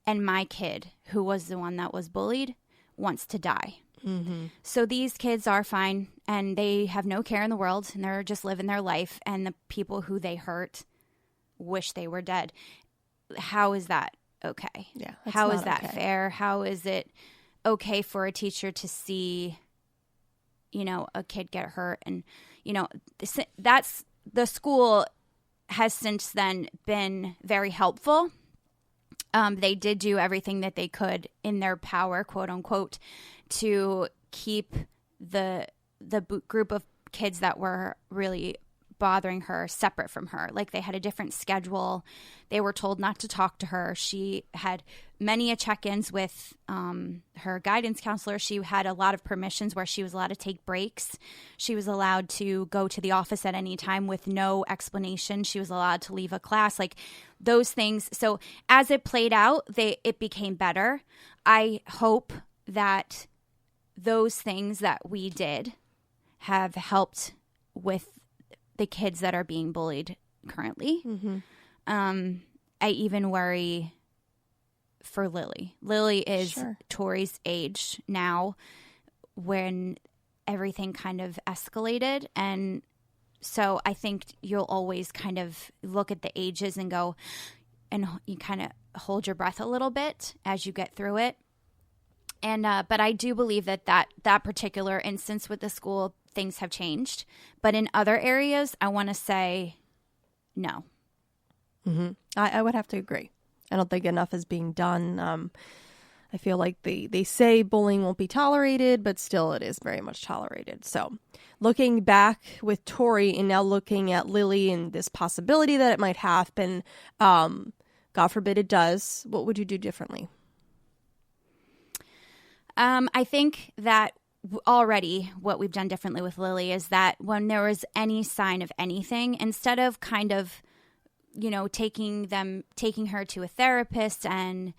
and my kid, who was the one that was bullied, wants to die. Mm-hmm. So these kids are fine, and they have no care in the world, and they're just living their life, and the people who they hurt wish they were dead. How is that okay? Yeah. How is that fair? How is it okay for a teacher to see, a kid get hurt? And, that's the school has since then been very helpful. They did do everything that they could in their power, quote unquote, to keep the group of kids that were really bothering her separate from her. Like, they had a different schedule. They were told not to talk to her. She had many check-ins with her guidance counselor. She had a lot of permissions where she was allowed to take breaks. She was allowed to go to the office at any time with no explanation. She was allowed to leave a class, like those things. So as it played out, it became better. I hope that those things that we did have helped with the kids that are being bullied currently. Mm-hmm. I even worry for Lily. Lily is Sure. Tori's age now, when everything kind of escalated. And so I think you'll always kind of look at the ages and go, and you kind of hold your breath a little bit as you get through it. And but I do believe that particular instance with the school, things have changed. But in other areas, I want to say no. Mm-hmm. I would have to agree. I don't think enough is being done. I feel like they say bullying won't be tolerated, but still it is very much tolerated. So looking back with Tori and now looking at Lily and this possibility that it might happen, God forbid it does, what would you do differently? I think that already what we've done differently with Lily is that when there was any sign of anything, instead of kind of, taking her to a therapist and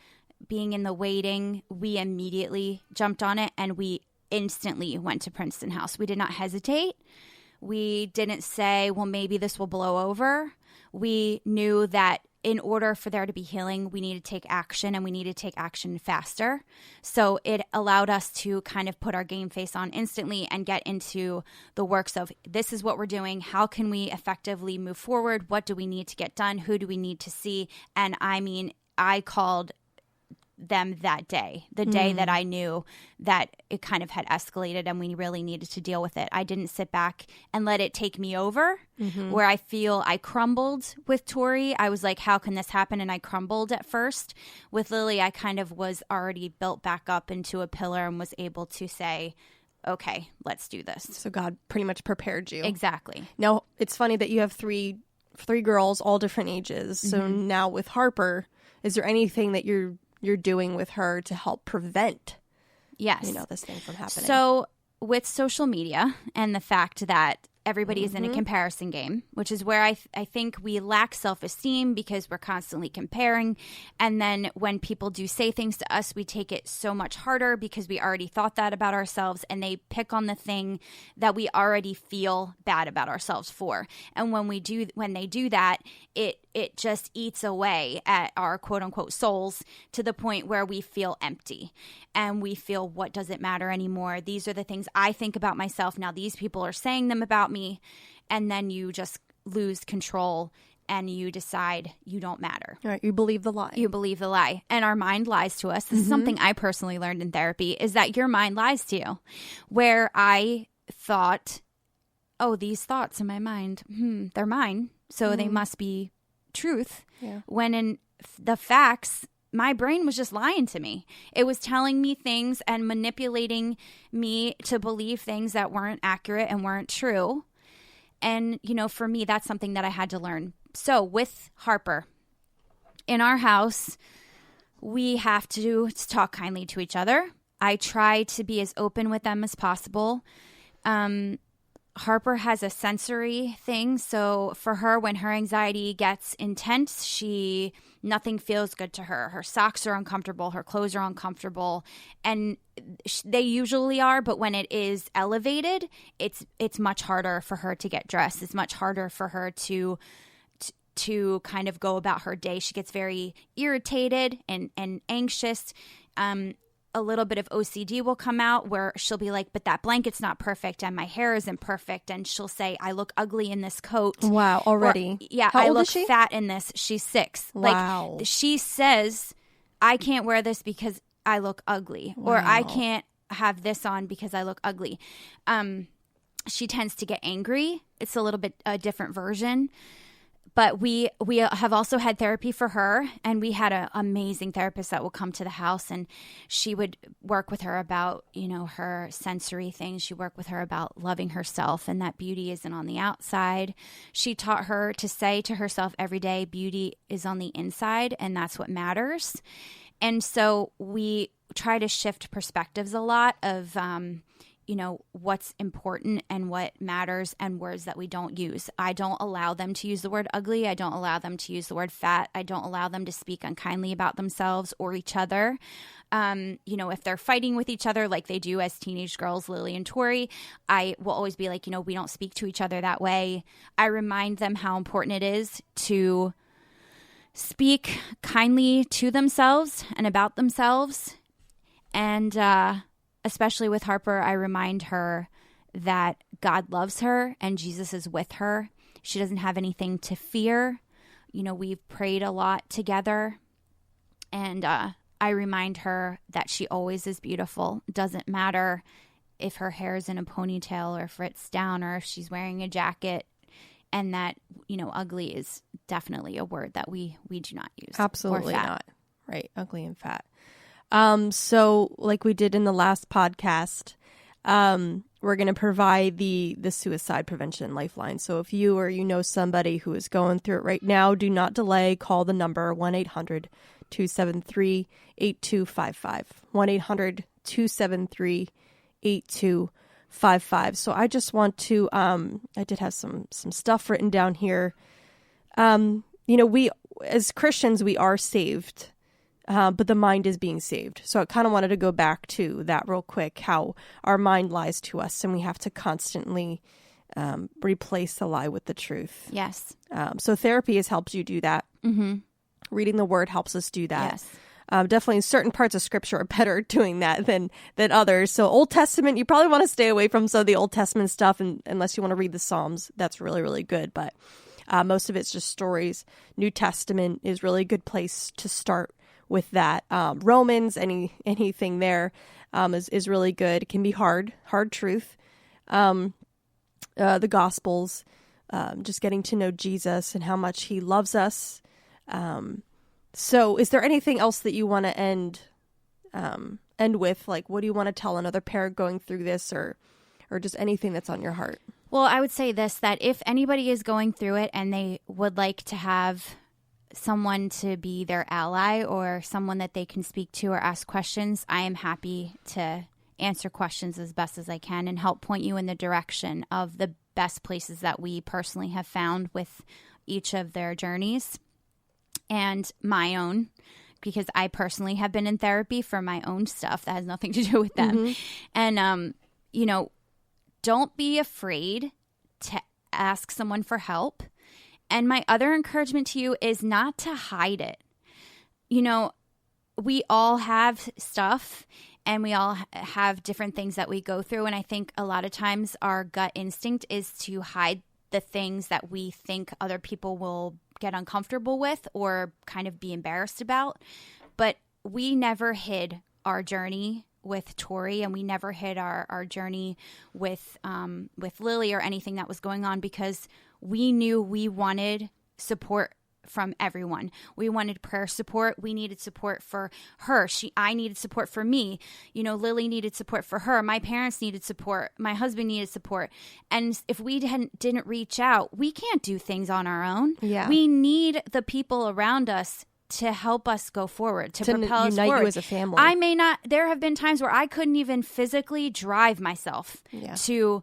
being in the waiting, we immediately jumped on it and we instantly went to Princeton House. We did not hesitate. We didn't say, well, maybe this will blow over. We knew that in order for there to be healing, we need to take action, and we need to take action faster. So it allowed us to kind of put our game face on instantly and get into the works of, this is what we're doing. How can we effectively move forward? What do we need to get done? Who do we need to see? And I called them that day, the day that I knew that it kind of had escalated and we really needed to deal with it. I didn't sit back and let it take me over, where I feel I crumbled with Tori. I was like, how can this happen? And I crumbled at first. With Lily, I kind of was already built back up into a pillar and was able to say, okay, let's do this. So God pretty much prepared you. Exactly. Now, it's funny that you have three girls, all different ages. So now with Harper, is there anything that you're doing with her to help prevent, this thing from happening? So with social media and the fact that everybody is in a comparison game, which is where I think we lack self-esteem because we're constantly comparing. And then when people do say things to us, we take it so much harder because we already thought that about ourselves, and they pick on the thing that we already feel bad about ourselves for. And when they do that, it just eats away at our quote unquote souls to the point where we feel empty and we feel, what does it matter anymore? These are the things I think about myself. Now these people are saying them about me. And then you just lose control and you decide you don't matter. All right, you believe the lie. You believe the lie. And our mind lies to us. This is something I personally learned in therapy, is that your mind lies to you. Where I thought, oh, these thoughts in my mind, they're mine, so they must be truth. Yeah. When in the facts, my brain was just lying to me. It was telling me things and manipulating me to believe things that weren't accurate and weren't true. And, for me, that's something that I had to learn. So with Harper, in our house, we have to talk kindly to each other. I try to be as open with them as possible. Harper has a sensory thing. So for her, when her anxiety gets intense, nothing feels good to her. Her socks are uncomfortable. Her clothes are uncomfortable. And they usually are. But when it is elevated, it's much harder for her to get dressed. It's much harder for her to to kind of go about her day. She gets very irritated and anxious. A little bit of OCD will come out where she'll be like, but that blanket's not perfect and my hair isn't perfect. And she'll say, I look ugly in this coat. Wow, already? Or, yeah, How I old look is she? fat in this. She's 6. Wow. Like, she says, I can't wear this because I look ugly. Wow. Or I can't have this on because I look ugly. She tends to get angry. It's a little bit a different version. But we have also had therapy for her, and we had an amazing therapist that would come to the house, and she would work with her about, her sensory things. She worked with her about loving herself and that beauty isn't on the outside. She taught her to say to herself every day, beauty is on the inside, and that's what matters. And so we try to shift perspectives a lot of what's important and what matters and words that we don't use. I don't allow them to use the word ugly. I don't allow them to use the word fat. I don't allow them to speak unkindly about themselves or each other. If they're fighting with each other like they do as teenage girls, Lily and Tori, I will always be like, we don't speak to each other that way. I remind them how important it is to speak kindly to themselves and about themselves. And, especially with Harper, I remind her that God loves her and Jesus is with her. She doesn't have anything to fear. We've prayed a lot together. And I remind her that she always is beautiful. It doesn't matter if her hair is in a ponytail or if it's down or if she's wearing a jacket. And that, ugly is definitely a word that we do not use. Absolutely not. Right. Ugly and fat. So like we did in the last podcast, we're going to provide the suicide prevention lifeline. So if you or somebody who is going through it right now, do not delay. Call the number 1-800-273-8255. 1-800-273-8255. So I just want to, I did have some stuff written down here. We, as Christians, we are saved. But the mind is being saved. So I kind of wanted to go back to that real quick, how our mind lies to us and we have to constantly replace the lie with the truth. Yes. So therapy has helped you do that. Mm-hmm. Reading the word helps us do that. Yes. Definitely certain parts of scripture are better doing that than others. So Old Testament, you probably want to stay away from some of the Old Testament stuff unless you want to read the Psalms. That's really, really good. But most of it's just stories. New Testament is really a good place to start with that. Romans, anything there is really good. It can be hard truth. The Gospels, just getting to know Jesus and how much he loves us. So is there anything else that you want to end with? Like, what do you want to tell another parent going through this or just anything that's on your heart? Well, I would say this, that if anybody is going through it and they would like to have someone to be their ally or someone that they can speak to or ask questions, I am happy to answer questions as best as I can and help point you in the direction of the best places that we personally have found with each of their journeys and my own, because I personally have been in therapy for my own stuff that has nothing to do with them. Mm-hmm. And, don't be afraid to ask someone for help. And my other encouragement to you is not to hide it. We all have stuff and we all have different things that we go through. And I think a lot of times our gut instinct is to hide the things that we think other people will get uncomfortable with or kind of be embarrassed about. But we never hid our journey with Tori, and we never hid our journey with Lily or anything that was going on, because we knew we wanted support from everyone. We wanted prayer support. We needed support for her. I needed support for me. Lily needed support for her. My parents needed support. My husband needed support. And if we didn't reach out, we can't do things on our own. Yeah. We need the people around us to help us go forward, to propel us forward. Unite you as a family. There have been times where I couldn't even physically drive myself to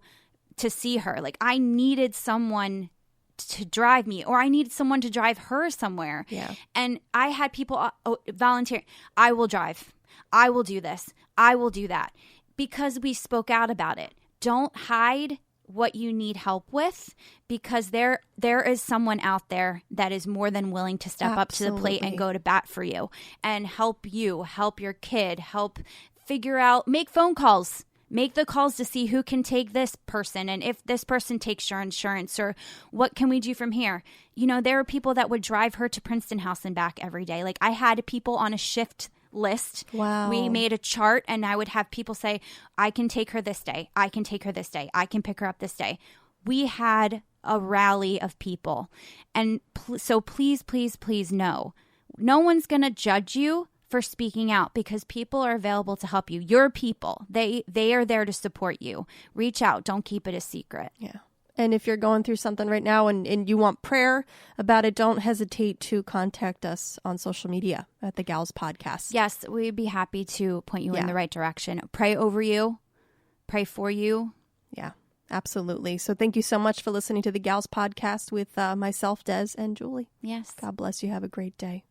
see her. Like, I needed someone to drive me, or I needed someone to drive her somewhere. Yeah. And I had people volunteer. I will drive. I will do this. I will do that. Because we spoke out about it. Don't hide what you need help with, because there is someone out there that is more than willing to step up to the plate and go to bat for you and help your kid, help figure out, make phone calls. Make the calls to see who can take this person and if this person takes your insurance, or what can we do from here? You know, there are people that would drive her to Princeton House and back every day. Like, I had people on a shift list. Wow. We made a chart, and I would have people say, I can take her this day. I can take her this day. I can pick her up this day. We had a rally of people. And so please, please, please know, no one's going to judge you for speaking out, because people are available to help you. Your people, they are there to support you. Reach out. Don't keep it a secret. Yeah. And if you're going through something right now and you want prayer about it, don't hesitate to contact us on social media at the Gals Podcast. Yes, we'd be happy to point you in the right direction. Pray over you. Pray for you. Yeah, absolutely. So thank you so much for listening to the Gals Podcast with myself, Des, and Julie. Yes. God bless you. Have a great day.